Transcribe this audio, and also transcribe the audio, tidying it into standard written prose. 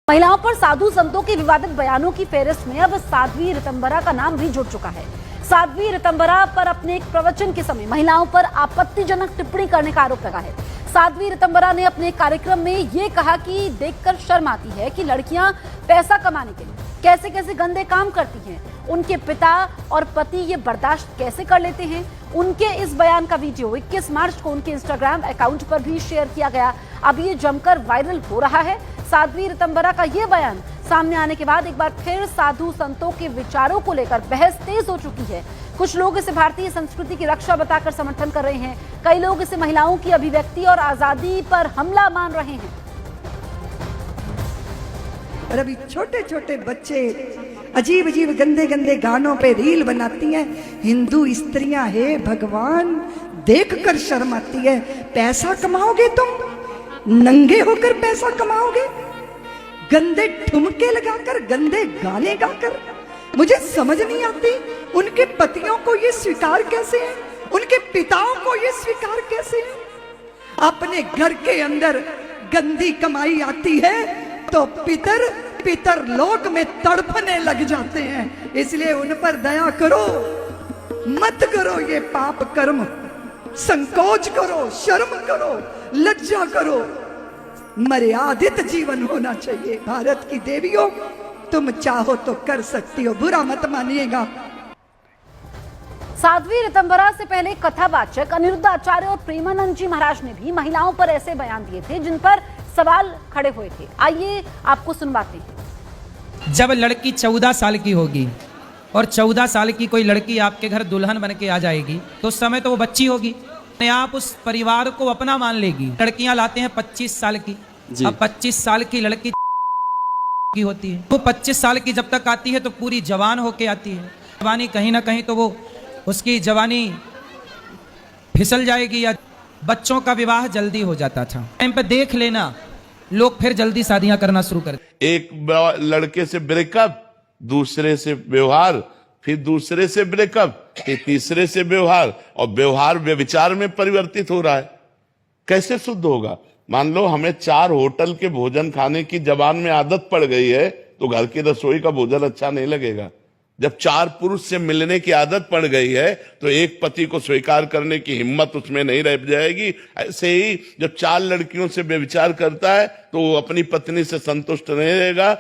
महिलाओं पर साधु संतों के विवादित बयानों की फेहरिस्त में अब साध्वी ऋतंभरा का नाम भी जुड़ चुका है। साध्वी ऋतंभरा पर अपने एक प्रवचन के समय महिलाओं पर आपत्तिजनक टिप्पणी करने का आरोप लगा है। साध्वी ऋतंभरा ने अपने कार्यक्रम में ये कहा कि देखकर शर्म आती है कि लड़कियां पैसा कमाने के लिए कैसे कैसे गंदे काम करती हैं। उनके पिता और पति ये बर्दाश्त कैसे कर लेते हैं। उनके इस बयान का वीडियो 21 मार्च को उनके इंस्टाग्राम अकाउंट पर भी शेयर किया गया। अब ये जमकर वायरल हो रहा है। साध्वी ऋतंभरा का ये बयान सामने आने के बाद एक बार फिर साधु संतों के विचारों को लेकर बहस तेज हो चुकी है। कुछ लोग इसे भारतीय संस्कृति की रक्षा बताकर समर्थन कर रहे हैं। कई लोग इसे महिलाओं की अभिव्यक्ति और आजादी पर हमला मान रहे हैं। और अभी छोटे छोटे बच्चे अजीब अजीब गंदे गंदे गानों पे रील बनाती हैं। हिंदू स्त्रियां है भगवान, देखकर शर्म आती है। पैसा कमाओगे तुम, नंगे होकर पैसा कमाओगे, गंदे ठुमके लगाकर, गंदे गाने गाकर। मुझे समझ नहीं आती उनके पतियों को ये स्वीकार कैसे है, उनके पिताओं को ये स्वीकार कैसे है। अपने घर के अंदर गंदी कमाई आती है तो पितर लोक में तड़पने लग जाते हैं। इसलिए उन पर दया करो, मत करो ये पाप कर्म। संकोच करो, शर्म करो, लज्जा करो। मर्यादित जीवन होना चाहिए। भारत की देवियों, तुम चाहो तो कर सकती हो, बुरा मत मानिएगा। साध्वी ऋतंभरा से पहले कथावाचक अनिरुद्ध आचार्य और प्रेमानंद जी महाराज ने भी महिलाओं पर ऐसे बयान दिए थे जिन पर सवाल खड़े हुए थे। आइए आपको सुनवाते हैं। जब लड़की 14 साल की होगी और 14 साल की कोई लड़की आपके घर दुल्हन बन के आ जाएगी तो उस समय तो वो बच्ची होगी। आप उस परिवार को अपना मान लेगी। लड़कियां लाते हैं 25 साल की। अब 25 साल की लड़की की होती है, वो 25 साल की जब तक आती है तो पूरी जवान होके आती है। जवानी कहीं ना कहीं तो वो उसकी जवानी फिसल जाएगी या बच्चों का विवाह जल्दी हो जाता था। टाइम पे देख लेना, लोग फिर जल्दी शादियां करना शुरू कर। एक लड़के से ब्रेकअप, दूसरे से व्यवहार, फिर दूसरे से ब्रेकअप, फिर तीसरे से व्यवहार, और व्यवहार व्यभिचार में परिवर्तित हो रहा है। कैसे शुद्ध होगा? मान लो हमें 4 होटल के भोजन खाने की जबान में आदत पड़ गई है तो घर की रसोई का भोजन अच्छा नहीं लगेगा। जब 4 पुरुष से मिलने की आदत पड़ गई है तो एक पति को स्वीकार करने की हिम्मत उसमें नहीं रह जाएगी। ऐसे ही जब 4 लड़कियों से व्यभिचार करता है तो वो अपनी पत्नी से संतुष्ट नहीं रहेगा।